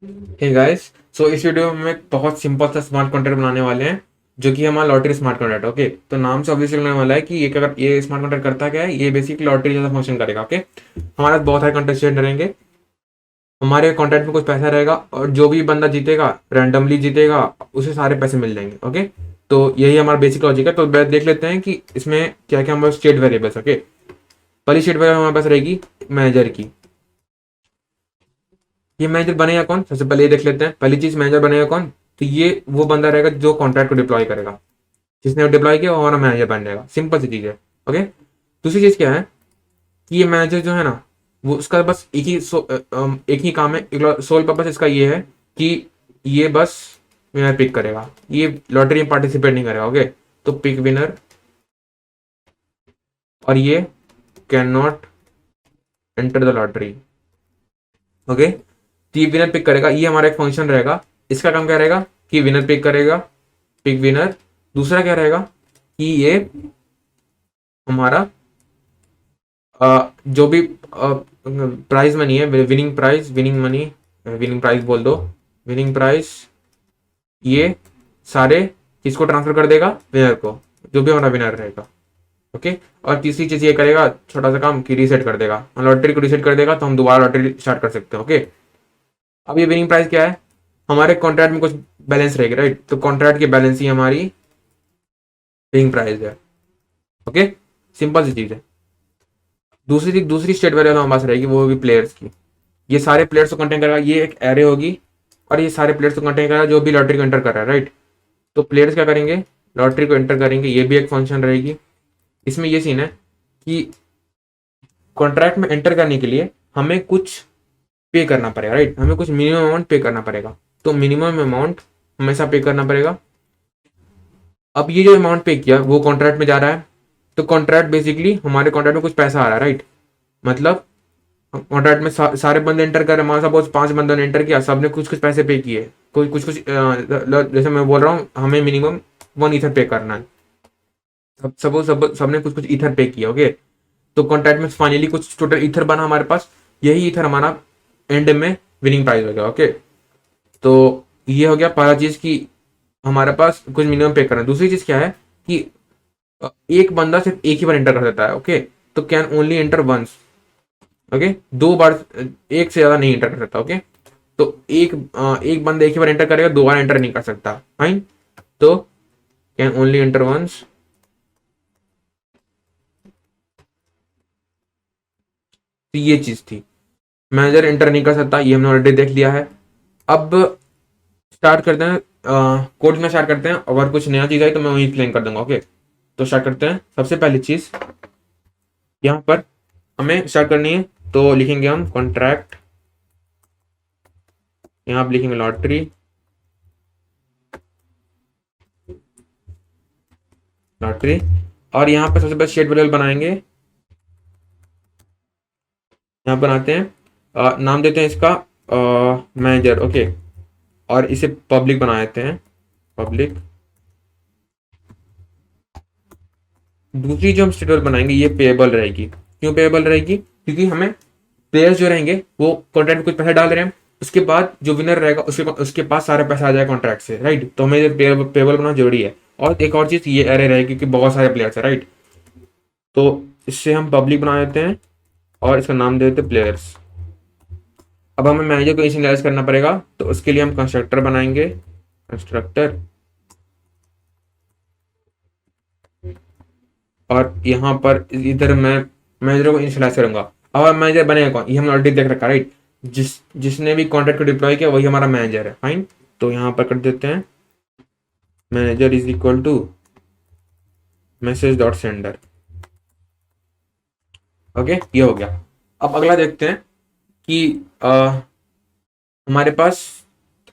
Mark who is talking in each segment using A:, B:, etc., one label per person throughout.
A: Hey guys, सो इस video में हम एक बहुत सिंपल सा स्मार्ट कॉन्ट्रैक्ट बनाने वाले हैं जो कि हमारा लॉटरी स्मार्ट कॉन्ट्रैक्ट। ओके, तो नाम से ऑब्वियसली लगने वाला है कि ये अगर ये स्मार्ट कॉन्ट्रैक्ट करता क्या है, ये बेसिकली लॉटरी जैसा फंक्शन करेगा। ओके, हमारे पास बहुत सारे कंटेस्टेंट रहेंगे, हमारे कॉन्ट्रैक्ट में कुछ पैसा रहेगा और जो भी बंदा जीतेगा, रैंडमली जीतेगा, उसे सारे पैसे मिल जाएंगे। ओके, तो यही हमारा बेसिक लॉजिक है। तो देख लेते हैं कि इसमें क्या क्या हमारे स्टेट वेरिएबल्स। ओके, पहली स्टेट वेरिएबल हमारे पास रहेगी मैनेजर की। ये मैनेजर बनेगा कौन, सबसे पहले ये देख लेते हैं। पहली चीज, मैनेजर बनेगा कौन? तो ये वो बंदा रहेगा जो कॉन्ट्रैक्ट को डिप्लॉय करेगा। जिसने डिप्लॉय किया वो हमारा मैनेजर बन जाएगा। सिंपल सी चीज है। ओके, दूसरी चीज क्या है कि ये मैनेजर जो है ना, वो उसका बस एक ही काम है, सोल पर्पस इसका ये है कि ये बस विनर पिक करेगा, ये लॉटरी में पार्टिसिपेट नहीं करेगा। ओके, तो पिक विनर, और ये can not enter the lottery. Okay, तो ये विनर पिक करेगा, ये हमारा एक फंक्शन रहेगा। इसका काम क्या रहेगा कि विनर पिक करेगा, पिक विनर। दूसरा क्या रहेगा कि ये हमारा जो भी प्राइज मनी है, winning prize, winning money, winning prize बोल दो, विनिंग प्राइज, ये सारे किसको ट्रांसफर कर देगा? विनर को, जो भी हमारा विनर रहेगा। ओके, और तीसरी चीज ये करेगा, छोटा सा काम, कि रीसेट कर देगा, लॉटरी को रीसेट कर देगा तो हम दोबारा लॉटरी स्टार्ट कर सकते हैं। ओके, अब ये विनिंग प्राइस क्या है? हमारे कॉन्ट्रैक्ट में कुछ बैलेंस रहेगी, राइट? तो कॉन्ट्रैक्ट की बैलेंस ही हमारी विनिंग प्राइस है। ओके, सिंपल सी चीज है। दूसरी स्टेट वेरिएबल हमारे पास रहेगी, वो होगी प्लेयर्स की। ये सारे प्लेयर्स को कंटेन करेगा, ये एक एरे होगी, और ये सारे प्लेयर्स को कंटेन करेगा जो भी लॉटरी को एंटर कर रहा है, राइट? तो प्लेयर्स क्या करेंगे? लॉटरी को एंटर करेंगे, ये भी एक फंक्शन रहेगी। इसमें ये सीन है कि कॉन्ट्रैक्ट में एंटर करने के लिए हमें कुछ पे करना पड़ेगा, राइट? हमें कुछ मिनिमम अमाउंट पे करना पड़ेगा। तो मिनिमम अमाउंट हमेशा पे करना पड़ेगा। अब ये जो अमाउंट पे किया वो कॉन्ट्रैक्ट में जा रहा है, तो कॉन्ट्रैक्ट बेसिकली हमारे कॉन्ट्रैक्ट में कुछ पैसा आ रहा है, राइट? मतलब कॉन्ट्रैक्ट में सारे बंदे एंटर कर रहे हैं, मान सपोज 5 बंदों ने एंटर किया, सबने कुछ कुछ पैसे पे किए, कोई कुछ कुछ जैसे मैं बोल रहा हूँ, हमें मिनिमम 1 ईथर पे करना है। सपोज सबने कुछ कुछ ईथर पे किया। ओके, तो कॉन्ट्रैक्ट में फाइनली कुछ टोटल ईथर बना हमारे पास, यही ईथर हमारा एंड में विनिंग प्राइस हो गया। ओके, तो ये हो गया पहला चीज कि हमारे पास कुछ मिनिमम पे करना है। दूसरी चीज क्या है कि एक बंदा सिर्फ एक ही बार एंटर कर सकता है। ओके, तो can only enter once. Okay, दो बार, एक से ज्यादा नहीं एंटर कर सकता। ओके, तो एक बंदा एक ही बार एंटर करेगा, दो बार एंटर नहीं कर सकता। फाइन, तो कैन ओनली एंटर वंस। तो ये चीज थी, मैनेजर एंटर नहीं कर सकता, ये हमने ऑलरेडी देख लिया है। अब स्टार्ट करते हैं, कोड में स्टार्ट करते हैं। अगर कुछ नया चीज आई तो मैं वही एक्सप्लेन कर दूंगा। ओके, तो स्टार्ट करते हैं। सबसे पहली चीज यहाँ पर हमें स्टार्ट करनी है, तो लिखेंगे हम कॉन्ट्रैक्ट, यहाँ आप लिखेंगे लॉटरी, लॉटरी, और यहाँ पर सबसे पहले स्टेट वेरिएबल बनाएंगे। यहाँ बनाते हैं, नाम देते हैं इसका मैनेजर। ओके, और इसे पब्लिक बना देते हैं, पब्लिक। दूसरी जो हम स्टेट वेरिएबल बनाएंगे ये पेएबल रहेगी। क्यों पेएबल रहेगी? क्योंकि हमें प्लेयर्स जो रहेंगे वो कॉन्ट्रैक्ट में कुछ पैसा डाल रहे हैं, उसके बाद जो विनर रहेगा उसके उसके पास सारे पैसा आ जाए कॉन्ट्रैक्ट से, राइट? तो हमें पेबल बनाना जरूरी है। और एक और चीज, ये एरे रहेगी क्योंकि बहुत सारे प्लेयर्स है, राइट? तो इससे हम पब्लिक बना देते हैं और इसका नाम दे देते हैं प्लेयर्स। अब हमें मैनेजर को इनिशियलाइज करना पड़ेगा, तो उसके लिए हम कंस्ट्रक्टर बनाएंगे, कंस्ट्रक्टर। और यहाँ पर इधर मैं मैनेजर को इनिशियलाइज करूंगा। अब मैनेजर बनेगा कौन? ये हमने ऑलरेडी देख रखा, राइट? जिसने भी कॉन्ट्रैक्ट को डिप्लॉय किया वही हमारा मैनेजर है। फाइन, तो यहाँ पर कर देते हैं manager is equal to message dot sender. Okay, ये हो गया। अब अगला देखते हैं कि हमारे पास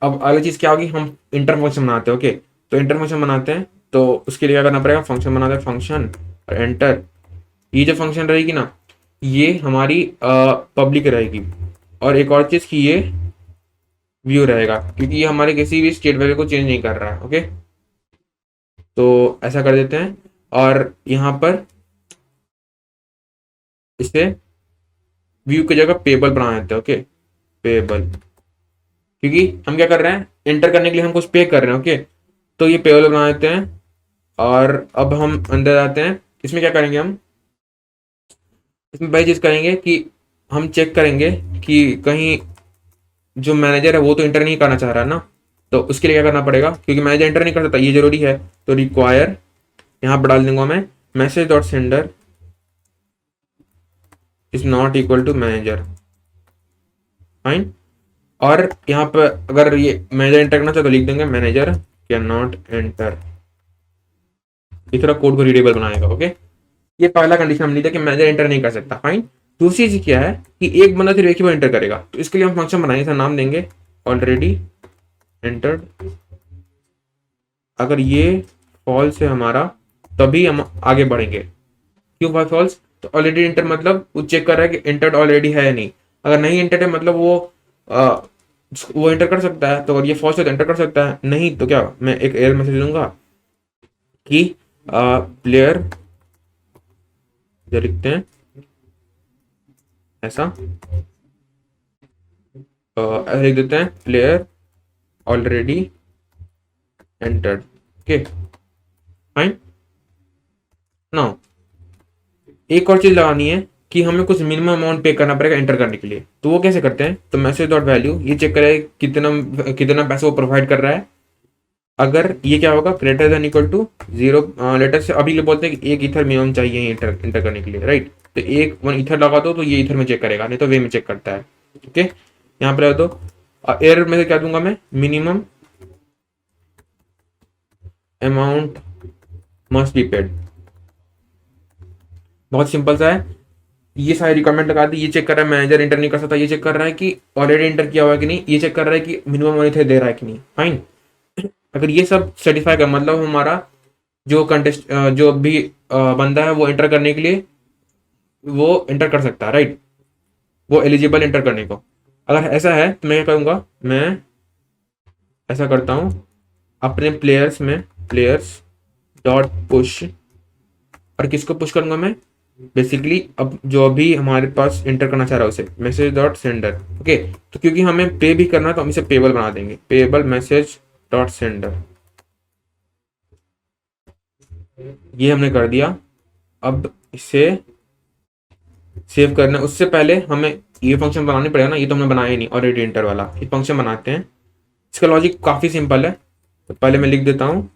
A: अब अगली चीज क्या होगी, हम इंटर फंक्शन बनाते हैं। ओके, तो इंटर फंक्शन बनाते हैं, तो उसके लिए क्या करना पड़ेगा? फंक्शन बनाते हैं, फंक्शन और एंटर। ये जो फंक्शन रहेगी ना, ये हमारी पब्लिक रहेगी। और एक और चीज की ये व्यू रहेगा, क्योंकि ये हमारे किसी भी स्टेट वेरिएबल को चेंज नहीं कर रहा है। ओके, तो ऐसा कर देते हैं, और यहाँ पर इसे व्यू की जगह पेबल बना देते हैं। Okay, payable. क्योंकि हम क्या कर रहे हैं, एंटर करने के लिए हम कुछ पे कर रहे हैं। ओके, तो ये पेबल बना देते हैं। और अब हम अंदर आते हैं, इसमें क्या करेंगे हम, इसमें वही चीज करेंगे कि हम चेक करेंगे कि कहीं जो मैनेजर है वो तो एंटर नहीं करना चाह रहा है ना, तो उसके लिए क्या करना पड़ेगा, क्योंकि मैनेजर एंटर नहीं कर सकता, ये जरूरी है। तो रिक्वायर, यहाँ पर डाल दूंगा मैं message dot sender is not equal to manager. Fine. और यहाँ पर अगर ये मैनेजर एंटर करना चाहे तो लिख देंगे मैनेजर कैन नॉट एंटर। इस तरह कोड को रीडेबल बनाएगा। ओके, ये पहला कंडीशन हम लिखा कि मैनेजर एंटर नहीं कर सकता। फाइन। दूसरी चीज क्या है कि एक बंदा सिर्फ एक ही बार एंटर करेगा, तो इसके लिए हम फंक्शन बनाएंगे, इसका नाम देंगे ऑलरेडी एंटर्ड। अगर ये फॉल्स है हमारा, तभी हम आगे बढ़ेंगे। क्यों भाई फॉल्स? तो ऑलरेडी एंटर मतलब वो चेक कर रहा है कि एंटर्ड ऑलरेडी है या नहीं। अगर नहीं एंटर्ड है मतलब आ, वो एंटर कर सकता है, तो अगर ये फॉल्स है तो एंटर कर सकता है, नहीं तो क्या, मैं एक एरर मैसेज दूंगा कि प्लेयर, जो लिखते हैं ऐसा, लिख देते हैं player already entered. Okay fine. Now एक और चीज लगानी है कि हमें कुछ मिनिमम अमाउंट पे करना पड़ेगा एंटर करने के लिए। तो वो कैसे करते हैं, तो मैसेज डॉट वैल्यू ये चेक करे कितना कितना पैसा वो प्रोवाइड कर रहा है। अगर ये क्या होगा, greater than equal to 0, later से अभी के लिए बोलते हैं कि 1 ईथर मिनिमम चाहिए एंटर करने के लिए, राइट। तो 1 ईथर लगा दो तो ये ईथर में चेक करेगा, नहीं तो वे में चेक करता है। ओके, यहाँ पर तो एरर में से क्या दूंगा मैं, minimum amount must be paid. बहुत सिंपल सा है। ये सारी रिक्वायरमेंट लगा दी। ये चेक कर रहा है मैनेजर एंटर नहीं कर सकता, ये चेक कर रहा है कि ऑलरेडी एंटर किया हुआ है कि नहीं, ये चेक कर रहा है कि मिनिमम मनी थे दे रहा है कि नहीं। फाइन। अगर ये सब सेटिस्फाई कर, मतलब हमारा जो कंटेस्ट जो भी बंदा है वो एंटर करने के लिए वो एंटर कर सकता है, राइट, वो एलिजिबल एंटर करने को। अगर ऐसा है तो मैं क्या करूँगा, मैं ऐसा करता हूँ अपने प्लेयर्स में प्लेयर्स डॉट पुश, और किसको पुश करूंगा मैं, बेसिकली अब जो अभी हमारे पास एंटर करना चाह रहा है उसे मैसेज डॉट सेंडर। ओके, तो क्योंकि हमें पे भी करना है तो हम इसे पेबल बना देंगे, पेबल मैसेज डॉट सेंडर। ये हमने कर दिया। अब इसे सेव करना, उससे पहले हमें ये फंक्शन बनानी पड़ेगा ना, ये तो हमने बनाया ही नहीं ऑलरेडी एंटर वाला। ये फंक्शन बनाते हैं। इसका लॉजिक काफी सिंपल है। तो पहले मैं लिख देता हूँ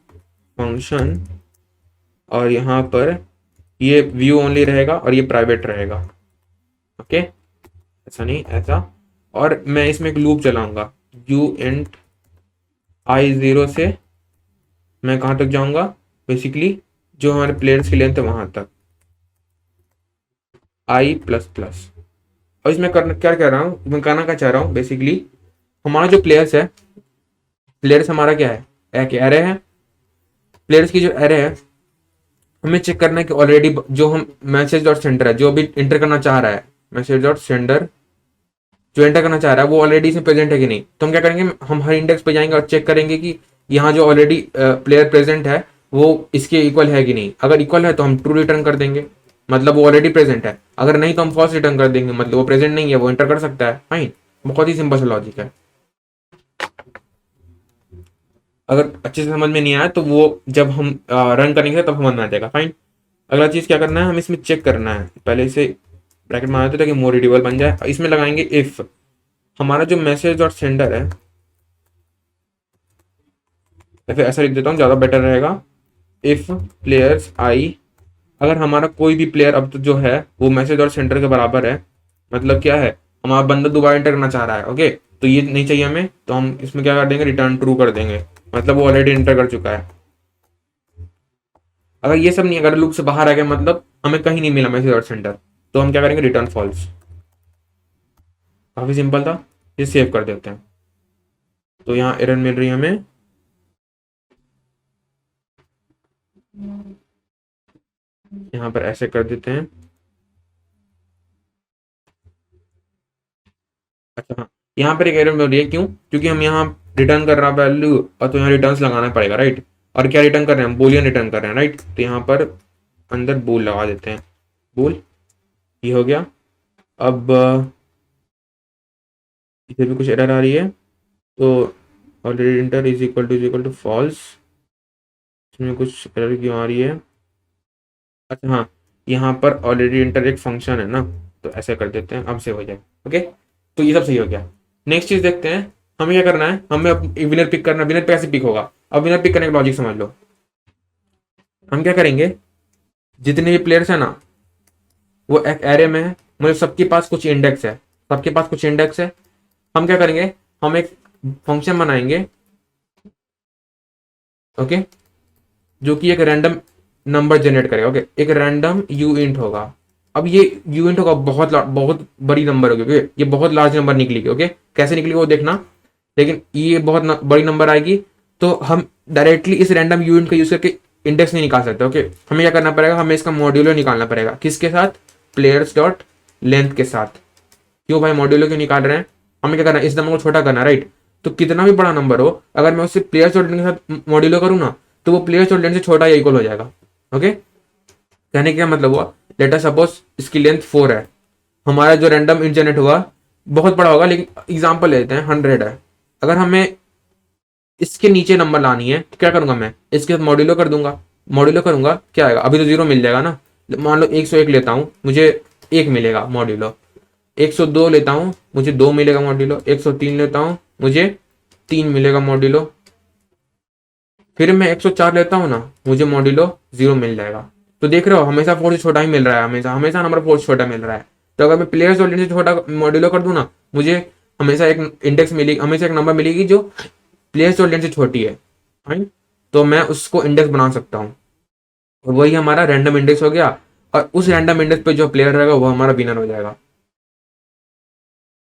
A: फंक्शन, और यहाँ पर ये व्यू ओनली रहेगा और ये प्राइवेट रहेगा। ओके, ऐसा नहीं, ऐसा। और मैं इसमें एक लूप चलाऊंगा, यू एंड I0 से मैं कहाँ तक जाऊंगा, बेसिकली जो हमारे प्लेयर्स की लेंथ है वहां तक, I++। और इसमें करना क्या कह रहा हूँ, मैं कहना क्या चाह रहा हूँ, बेसिकली हमारा जो प्लेयर्स है, प्लेयर्स हमारा क्या है, एक एरे है। प्लेयर्स की जो एरे है, हमें चेक करना है कि ऑलरेडी जो हम मैसेज डॉट सेंडर है, जो अभी इंटर करना चाह रहा है, मैसेज डॉट सेंडर जो एंटर करना चाह रहा है वो ऑलरेडी इसमें प्रेजेंट है कि नहीं। तो हम क्या करेंगे, हम हर इंडेक्स पे जाएंगे और चेक करेंगे कि यहाँ जो ऑलरेडी प्लेयर प्रेजेंट है वो इसके इक्वल है कि नहीं। अगर इक्वल है तो हम ट्रू रिटर्न कर देंगे, मतलब वो ऑलरेडी प्रेजेंट है। अगर नहीं तो हम फॉल्स रिटर्न कर देंगे, मतलब वो प्रेजेंट नहीं है, वो एंटर कर सकता है। फाइन, बहुत ही सिंपल सा लॉजिक है। अगर अच्छे से समझ में नहीं आया तो वो जब हम रन करेंगे तब समझ में आ जाएगा। फाइन। अगला चीज क्या करना है, हम इसमें चेक करना है, पहले इसे ब्रैकेट में आते ताकि मोर रीडेबल बन जाए। इसमें लगाएंगे इफ हमारा जो मैसेज डॉट सेंडर है, या फिर ऐसा लिख देता हूँ ज़्यादा बेटर रहेगा, इफ प्लेयर्स आई, अगर हमारा कोई भी प्लेयर अब तो जो है वो मैसेज और सेंटर के बराबर है, मतलब क्या है, हमारा बंदा दोबारा एंटर करना चाह रहा है। ओके, तो ये नहीं चाहिए हमें, तो हम इसमें क्या कर देंगे, रिटर्न ट्रू कर देंगे, मतलब वो ऑलरेडी एंटर कर चुका है। अगर ये सब नहीं, अगर लूप से बाहर आ गया, मतलब हमें कहीं नहीं मिला मैसेज और सेंटर, तो हम क्या करेंगे, रिटर्न फॉल्स। काफी सिंपल था। ये सेव कर देते हैं। तो यहाँ एरर मिल रही है हमें, यहाँ पर ऐसे कर देते हैं। अच्छा हाँ, यहाँ पर एक एरर मिल रही है, क्यों, क्योंकि हम यहाँ रिटर्न कर रहा है वैल्यू, और तो यहाँ रिटर्न्स लगाना पड़ेगा, राइट। और क्या रिटर्न कर रहे हैं हम, बोलियन रिटर्न कर रहे हैं, राइट। तो यहाँ पर अंदर बोल लगा देते हैं, बोल। ये हो गया। अब इधर भी कुछ एरर आ रही है, तो already enter is equal to false, इसमें कुछ एरर क्यों आ रही है? अच्छा हाँ, यहाँ पर ऑलरेडी इंटर एक फंक्शन है ना, तो ऐसे कर देते हैं, अब से हो जाए। ओके, तो ये सब सही हो गया। नेक्स्ट चीज देखते हैं, हमें क्या करना है, हमें अब विनर पिक करना है। विनर कैसे पिक होगा? अब विनर पिक करने का लॉजिक समझ लो। हम क्या करेंगे, जितने भी प्लेयर्स है ना, वो एक एरे में है, मतलब सबके पास कुछ इंडेक्स है, सबके पास कुछ इंडेक्स है। हम क्या करेंगे, हम एक फंक्शन बनाएंगे, ओके, जो कि एक रैंडम नंबर जनरेट करेगा। ओके, एक रैंडम यू इंट होगा। अब ये यू इंट होगा बहुत बड़ी नंबर होगी। ओके, ये बहुत लार्ज नंबर निकलेगी। ओके, कैसे निकलेगी वो देखना, लेकिन ये बहुत बड़ी नंबर आएगी, तो हम डायरेक्टली इस रैंडम यू इंट का यूज करके इंडेक्स नहीं निकाल सकते। ओके, हमें क्या करना पड़ेगा, हमें इसका मॉड्यूलो निकालना पड़ेगा। किसके साथ? प्लेयर्स डॉट लेंथ के साथ। क्यों भाई मॉड्यूलो क्यों निकाल रहे हैं? हमें क्या करना है, इस नंबर को छोटा करना है, राइट? तो कितना भी बड़ा नंबर हो, अगर मैं उससे प्लेयर्स डॉट लेंथ के साथ मॉड्यूलो करूँ ना, तो वो प्लेयर्स डॉट लेंथ से छोटा या इक्वल हो जाएगा। ओके, कहने का क्या मतलब हुआ, लेट अस सपोज इसकी लेंथ 4 है, हमारा जो रैंडम इंट जनरेट हुआ बहुत बड़ा होगा, लेकिन एग्जांपल लेते हैं 100 है। अगर हमें इसके नीचे नंबर लानी है तो क्या करूंगा, मैं इसके मॉड्यूलो कर दूंगा। मॉड्यूलो करूंगा क्या आएगा, अभी तो जीरो मिल जाएगा ना। मान लो 101 लेता हूँ, मुझे 1 मिलेगा मॉड्यूलो। 102 लेता हूँ, मुझे 2 मिलेगा मॉड्यूलो। 103 लेता हूँ, मुझे 3 मिलेगा मॉड्यूलो। फिर मैं 104 लेता हूँ ना, मुझे मॉड्यूलो 0 मिल जाएगा। तो देख रहे हो, हमेशा 4 से छोटा ही मिल रहा है, हमेशा हमेशा नंबर 4 से छोटा मिल रहा है। तो अगर मैं प्लेयर्स और से छोटा मॉड्यूलो कर दूं ना, मुझे हमेशा एक इंडेक्स मिलेगी, हमेशा एक नंबर मिलेगी जो प्लेयर्स और से छोटी है। फाइन, तो मैं उसको इंडेक्स बना सकता हूँ, और वही हमारा रैंडम इंडेक्स हो गया। और उस रैंडम इंडेक्स पे जो प्लेयर रहेगा वो हमारा विनर हो जाएगा।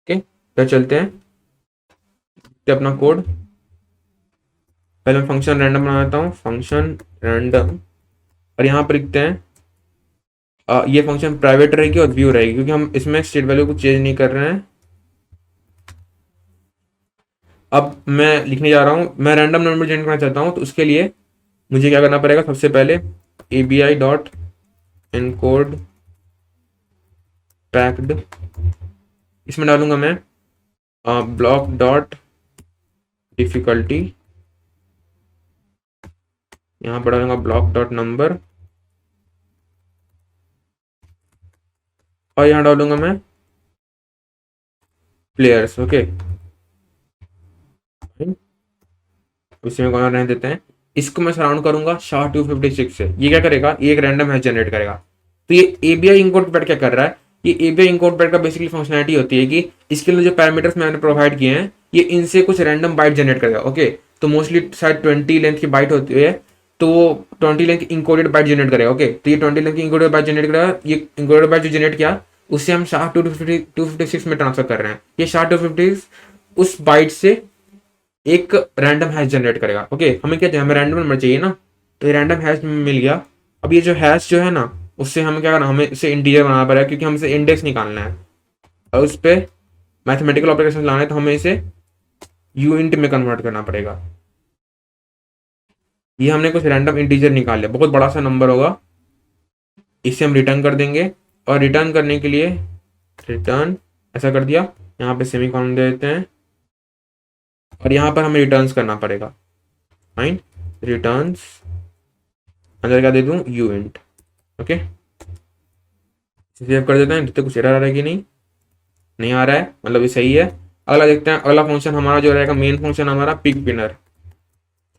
A: ओके, तो चलते हैं, तो अपना कोड पहले मैं फंक्शन रैंडम बना देता हूँ, फंक्शन रैंडम, और यहाँ पर लिखते हैं ये फंक्शन प्राइवेट रहेगी और व्यू रहेगी, क्योंकि हम इसमें स्टेट वैल्यू को चेंज नहीं कर रहे हैं। अब मैं लिखने जा रहा हूँ, मैं रैंडम नंबर जनरेट करना चाहता हूँ, तो उसके लिए मुझे क्या करना पड़ेगा, सबसे पहले एबीआई डॉट एनकोड पैक्ड, इसमें डालूंगा मैं ब्लॉक डॉट डिफिकल्टी, यहाँ पर डालूंगा ब्लॉक डॉट नंबर, और यहाँ डालूंगा मैं प्लेयर्स। ओके, इसी में कौन रहने देते हैं, इसको मैं सराउंड करूंगा SHA-256 से। ये क्या करेगा, ये एक रैंडम हैश जनरेट करेगा। तो ये एबीआई इंकोड पैड क्या कर रहा है, ये एबीआई इंकोड पैड का बेसिकली फंक्शनलिटी होती है कि इसके लिए जो पैरामीटर्स मैंने प्रोवाइड किए हैं, ये इनसे कुछ रैंडम बाइट जनरेट करेगा। ओके, तो मोस्टली शायद 20 लेंथ की बाइट होती है, तो वो 20 लेंथ की इंकोडेड बाइट जनरेट करेगा। ओके, तो ये 20 लेंथ की इंकोडेड बाइट जनरेट करेगा। ये इंकोडेड बाइट जो जनरेट किया, उससे हम SHA-256 में ट्रांसफर कर रहे हैं। ये SHA-256 उस बाइट से एक रैंडम हैश जनरेट करेगा। ओके, हमें क्या चाहिए, हमें रैंडम नंबर चाहिए ना, तो ये रैंडम हैश मिल गया। अब ये जो हैश जो है ना, उससे हमें क्या करना, हमें इसे इंटीजर बनाना पड़ेगा, क्योंकि हमें इसे इंडेक्स निकालना है और उस पर मैथमेटिकल ऑपरेशन लाना है, तो हमें इसे यू इंट में कन्वर्ट करना पड़ेगा। ये हमने कुछ रैंडम इंटीजर निकाल लिया, बहुत बड़ा सा नंबर होगा, इसे हम रिटर्न कर देंगे। और रिटर्न करने के लिए रिटर्न ऐसा कर दिया, यहाँ पे सेमीकोलन दे देते हैं, और यहाँ पर हमें रिटर्न्स करना पड़ेगा। फाइन, रिटर्न्स अंदर क्या दे दूं, यू इंट। ओके, सेव कर देते हैं, देखते कुछ एरर आ रहा है कि नहीं, नहीं आ रहा है, मतलब ये सही है। अगला देखते हैं, अगला फंक्शन हमारा जो रहेगा, मेन फंक्शन हमारा पिक विनर।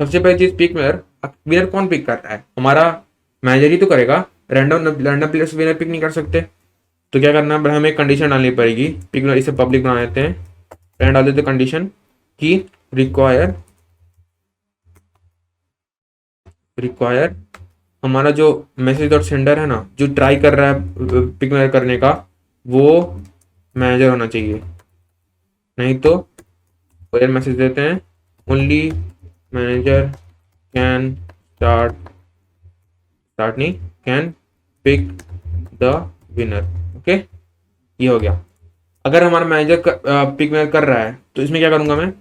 A: सबसे पहली चीज पिक विनर, विनर कौन पिक कर रहा है, हमारा मैनेजर ही तो करेगा, random random player winner pick नहीं कर सकते। तो क्या करना है, हमें कंडीशन डालनी पड़ेगी, पिक विनर, इसे पब्लिक बना देते हैं, पहले डाल देते कंडीशन की रिक्वायर रिक्वायर हमारा जो मैसेज डॉट सेंडर है ना, जो ट्राई कर रहा है पिक करने का, वो मैनेजर होना चाहिए। नहीं तो एरर मैसेज देते हैं, ओनली मैनेजर कैन स्टार्ट नहीं, can pick the winner. Okay, ये हो गया। अगर हमारा मैनेजर पिक कर रहा है, तो इसमें क्या करूंगा मैं,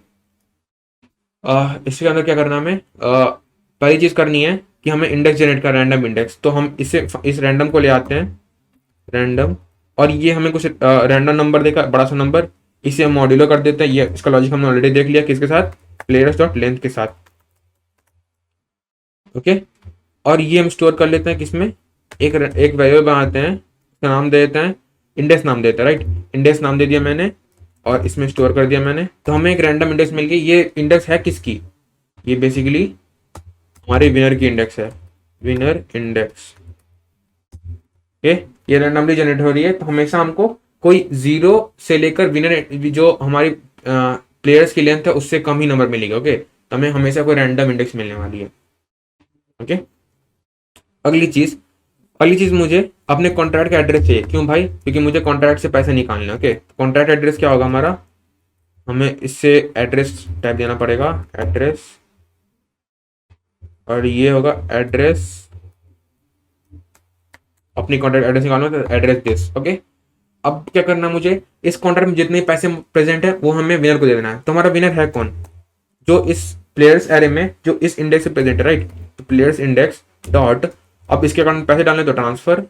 A: इसके अंदर क्या करना हमें, पहली चीज करनी है कि हमें इंडेक्स जनरेट कर, रैंडम इंडेक्स। तो हम इस रैंडम को ले आते हैं, रैंडम, और ये हमें कुछ रैंडम नंबर देगा, बड़ा सा नंबर, इसे हम मॉड्यूलो कर देते हैं। ये इसका लॉजिक हमने ऑलरेडी देख लिया, किसके साथ, प्लेयर्स डॉट लेंथ के साथ। ओके, और ये हम स्टोर कर लेते हैं किसमें, एक वेरिएबल बनाते हैं, उसका नाम दे देते हैं, इंडेक्स नाम देते हैं, राइट। इंडेक्स नाम दे दिया मैंने और इसमें स्टोर कर दिया मैंने। तो हमें एक रैंडम इंडेक्स मिल गई। ये इंडेक्स है किसकी, ये बेसिकली हमारे विनर की इंडेक्स है, विनर इंडेक्स। ओके, ये रैंडमली जनरेट हो रही है। तो हमेशा हमको कोई जीरो से लेकर विनर जो हमारी प्लेयर्स की लेंथ है उससे कम ही नंबर मिलेगा। ओके, तो हमें हमेशा कोई रैंडम इंडेक्स मिलने वाली है। ओके, अगली चीज मुझे अपने कॉन्ट्रैक्ट का एड्रेस चाहिए। क्यों भाई, क्योंकि मुझे कॉन्ट्रैक्ट से पैसे निकालने। ओके, कॉन्ट्रैक्ट एड्रेस क्या होगा हमारा, हमें इससे एड्रेस टाइप देना पड़ेगा, एड्रेस, और ये होगा एड्रेस, अपनी कॉन्ट्रैक्ट एड्रेस निकालना तो एड्रेस दिस। ओके, अब क्या करना है मुझे, इस कॉन्ट्रैक्ट में जितने पैसे प्रेजेंट है वो हमें विनर को दे देना है। तो हमारा विनर है कौन, जो इस प्लेयर्स एरे में जो इस इंडेक्स से प्रेजेंट है, राइट। तो प्लेयर्स इंडेक्स डॉट, अब इसके अकाउंट में पैसे डालने तो ट्रांसफर,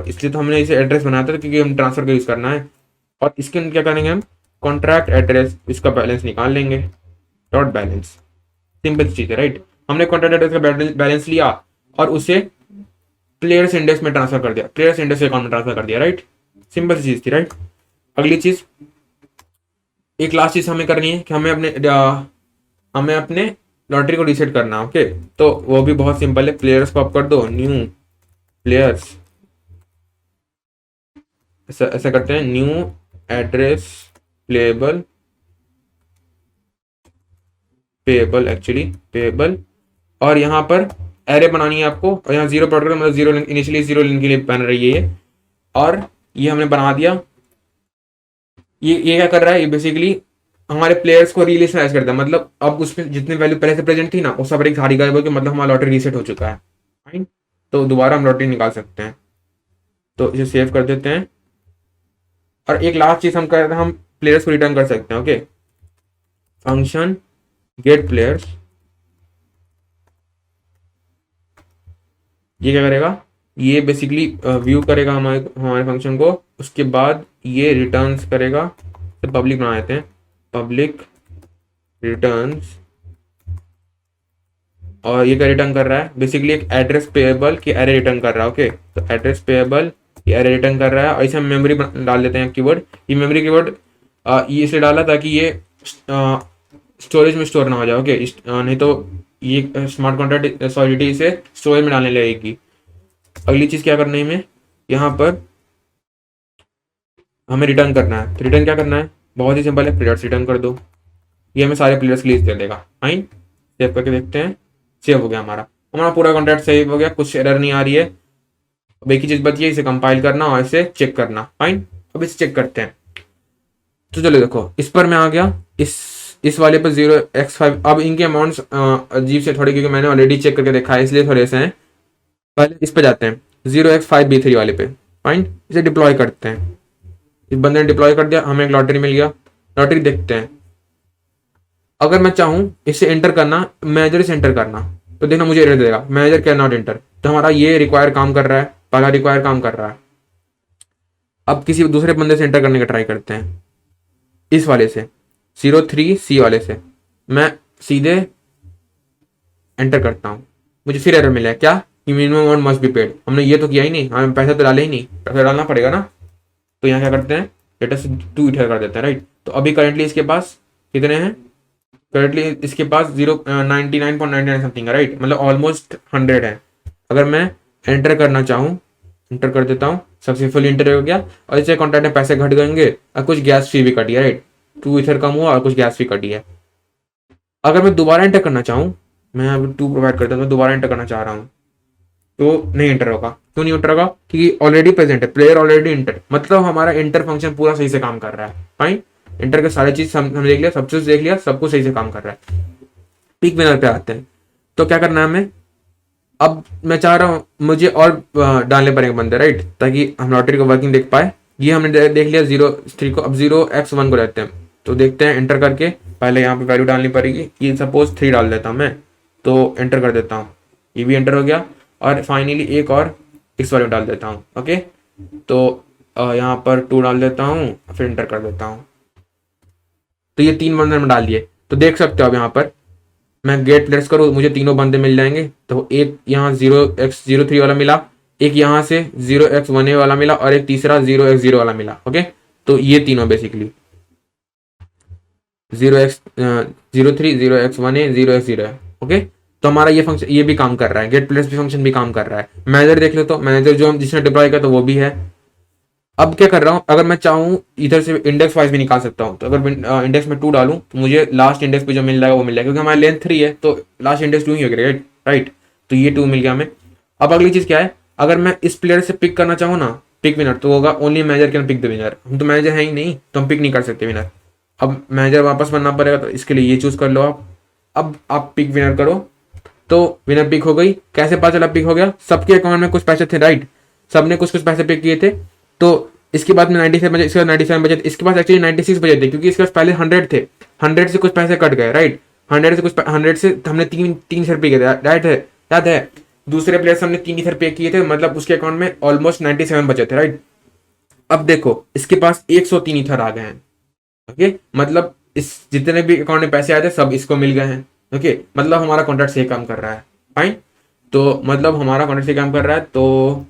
A: इसलिए तो हमने इसे एड्रेस बनाया था क्योंकि हम ट्रांसफर का यूज करना है। और इसके अंदर क्या करेंगे हम, कॉन्ट्रैक्ट एड्रेस, इसका बैलेंस निकाल लेंगे, डॉट बैलेंस। सिंपल चीज है, राइट। हमने कॉन्ट्रैक्ट एड्रेस का बैलेंस लिया और उसे प्लेयर्स इंडेक्स में ट्रांसफर कर दिया, प्लेयर्स इंडेक्स अकाउंट में ट्रांसफर कर दिया, राइट। सिंपल सी चीज थी, राइट। अगली चीज, एक लास्ट चीज हमें करनी है कि हमें अपने लॉटरी को रीसेट करना। ओके, तो वो भी बहुत सिंपल है। प्लेयर्स को आप कर दो न्यू प्लेयर्स, ऐसा करते हैं, न्यू एड्रेस पेएबल, और यहाँ पर एरे बनानी है आपको, और यहाँ जीरो प्रोडक्ट मतलब जीरो इनिशियली जीरो लिंक के लिए बन रही है ये, और ये हमने बना दिया। ये क्या कर रहा है, ये बेसिकली हमारे प्लेयर्स को रीइनिशियलाइज करता है। मतलब अब उसमें जितनी वैल्यू पहले से प्रेजेंट थी ना, वो सब एक सारी गायब हो गई, मतलब हमारा लॉटरी रीसेट हो चुका है, फाइन। तो दोबारा हम लॉटरी निकाल सकते हैं। तो इसे सेव कर देते हैं। और एक लास्ट चीज हम कर रहे हैं, हम प्लेयर्स को रिटर्न कर सकते हैं। ओके, फंक्शन गेट प्लेयर्स, ये क्या करेगा, ये बेसिकली व्यू करेगा हमारे फंक्शन को। उसके बाद ये रिटर्न्स करेगा, तो पब्लिक बना देते हैं, पब्लिक रिटर्न्स। और ये क्या रिटर्न कर रहा है, बेसिकली एक एड्रेस पेएबल की एरे रिटर्न कर रहा है। ओके, तो एड्रेस पेएबल ये एरे रिटर्न कर रहा है। और इसे हम मेमोरी डाल देते हैं कीवर्ड। ये मेमोरी कीवर्ड ये इसलिए डाला ताकि ये स्टोरेज में स्टोर ना हो जाए। ओके, नहीं तो ये स्मार्ट कॉन्ट्रैक्ट सॉलिडिटी इसे स्टोरेज में डालने लगेगी। अगली चीज क्या करनी है हमें, यहाँ पर हमें रिटर्न करना है। तो रिटर्न क्या करना है, बहुत ही सिंपल है, प्लेयर्स रिटर्न कर दो। ये हमें सारे प्लेयर्स की लिस्ट दे देगा, फाइन। सेव करके देखते हैं, सेव हो गया हमारा पूरा कॉन्ट्रैक्ट सेव हो गया, कुछ एरर नहीं आ रही है। अब एक ही चीज बची है, इसे कंपाइल करना और इसे चेक करना, फाइन। अब इसे चेक करते हैं। तो चलो देखो, इस पर मैं आ गया, इस वाले पर 0x5। अब इनके अमाउंट्स अजीब से थोड़े, क्योंकि मैंने ऑलरेडी चेक करके देखा है इसलिए थोड़े से हैं। पहले इस पे जाते हैं 0x5b3 वाले पे, फाइन। इसे डिप्लॉय करते हैं। इस बंदे ने डिप्लॉय कर दिया, हमें एक लॉटरी मिल गया। लॉटरी देखते हैं, अगर मैं चाहूँ इसे एंटर करना, मैनेजर से एंटर करना, तो देखना मुझे एरर देगा, मैनेजर कैन नॉट एंटर। तो हमारा ये रिक्वायर काम कर रहा है, पहला रिक्वायर काम कर रहा है। अब किसी दूसरे बंदे से एंटर करने का ट्राई करते हैं, इस वाले से 03C वाले से मैं सीधे एंटर करता हूँ। मुझे फिर एरर मिला है, क्या, minimum amount must be paid. हमने ये तो किया ही नहीं, हमें पैसा तो डाले ही नहीं, पैसा डालना पड़ेगा ना। तो यहाँ क्या करते हैं, लेटेस्ट 2 इटर कर देते हैं, राइट। तो अभी करेंटली इसके पास कितने हैं, करेंटली इसके पास 99.99 समथिंग है, राइट। मतलब ऑलमोस्ट 100 है। अगर मैं एंटर करना चाहूँ, एंटर कर देता हूँ, सक्सेसफुल एंटर हो गया। और इससे कॉन्ट्रैक्ट में पैसे घट जाएंगे और कुछ गैस फी भी कटी है, राइट। 2 इथर कम हुआ और कुछ गैस फी कटी है। अगर मैं दोबारा एंटर करना चाहूँ, मैं अभी 2 प्रोवाइड करता हूँ, मैं दोबारा एंटर करना चाह रहा हूँ, तो नहीं एंटर होगा। क्यों नहीं एंटर होगा, क्योंकि ऑलरेडी प्रेजेंट है, प्लेयर ऑलरेडी एंटर, मतलब हमारा एंटर फंक्शन पूरा सही से काम कर रहा है, फाइन। एंटर के सारे चीज हमने देख लिया, सब चीज देख लिया, सब कुछ सही से काम कर रहा है। पिक विनर पे आते हैं, तो क्या करना है हमें, अब मैं चाह रहा हूँ मुझे और डालने पड़ेंगे बंदे, राइट, ताकि हम लॉटरी को वर्किंग देख पाए। ये हमने देख लिया 0 को, अब 0x1 को रहते हैं। तो देखते हैं एंटर करके, पहले यहाँ पे वैल्यू डालनी पड़ेगी। ये सपोज 3 डाल देता हूँ मैं, तो एंटर कर देता हूँ, ये भी एंटर हो गया। और फाइनली एक और इस वाले में डाल देता हूँ। ओके, तो यहाँ पर 2 डाल देता हूँ, फिर इंटर कर देता हूँ। तो ये 3 बंदे में डाल दिए। तो देख सकते हो अब यहाँ पर मैं गेट प्लेस करूँ, मुझे तीनों बंदे मिल जाएंगे। तो एक यहाँ 0x03 वाला मिला, एक यहाँ से 0x1a वाला मिला, और एक तीसरा 0x0 वाला मिला। ओके, तो ये तीनों बेसिकली 0x03, 0x1a, 0x0 है। ओके, तो हमारा ये फंक्शन ये भी काम कर रहा है, गेट प्लेस भी फंक्शन भी काम कर रहा है। मैनेजर देख लो, तो मैनेजर जो जिसने डिप्लॉय किया तो वो भी है। अब क्या कर रहा हूँ, अगर मैं चाहूँ इधर से इंडेक्स वाइज भी निकाल सकता हूँ। तो अगर इंडेक्स में 2 डालूँ तो मुझे लास्ट इंडेक्स पे जो मिल जाएगा वो मिल जाएगा, क्योंकि हमारा लेंथ 3 है तो लास्ट इंडेक्स 2 ही हो गया। राइट, तो ये 2 मिल गया हमें। अब अगली चीज क्या है, अगर मैं इस प्लेयर से पिक करना चाहूँ ना, पिक विनर, तो होगा only manager can pick the winner. हम तो मैनेजर है ही नहीं, तो हम पिक नहीं कर सकते विनर। अब मैनेजर वापस बनना पड़ेगा, तो इसके लिए ये चूज कर लो आप। अब आप पिक विनर करो, तो विनर पिक हो गई। कैसे पता चला पिक हो गया, सबके अकाउंट में कुछ पैसे थे। राइट, सबने कुछ कुछ पैसे पिक किए थे। तो इसके बाद में 97 बचे, इसके बाद 97 बचे, इसके पास एक्चुअली 96 बचे थे, क्योंकि इसके पास पहले 100 थे। 100 से कुछ पैसे कट गए। राइट, 100 से हमने तीन सौ रुपये किए थे। राइट है, याद है। दूसरे प्लेयर से हमने 3 रुपये किए थे, मतलब उसके अकाउंट में ऑलमोस्ट 97 बचे थे। राइट, अब देखो इसके पास 103 ईथर आ गए हैं। ओके, मतलब इस जितने भी अकाउंट में पैसे आए थे सब इसको मिल गए हैं। ओके, मतलब हमारा कॉन्ट्रैक्ट सही काम कर रहा है। फाइन, तो मतलब हमारा कॉन्ट्रैक्ट सही काम कर रहा है। तो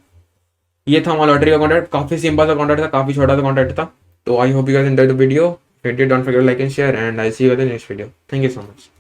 A: ये था हमारा लॉटरी का कॉन्ट्रैक्ट। काफी सिंपल सा कॉन्ट्रैक्ट था, काफी छोटा सा कॉन्ट्रैक्ट था। तो I hope you guys enjoyed the video. If you did, don't forget to like and share, and I'll see you in the next video. Thank you so much.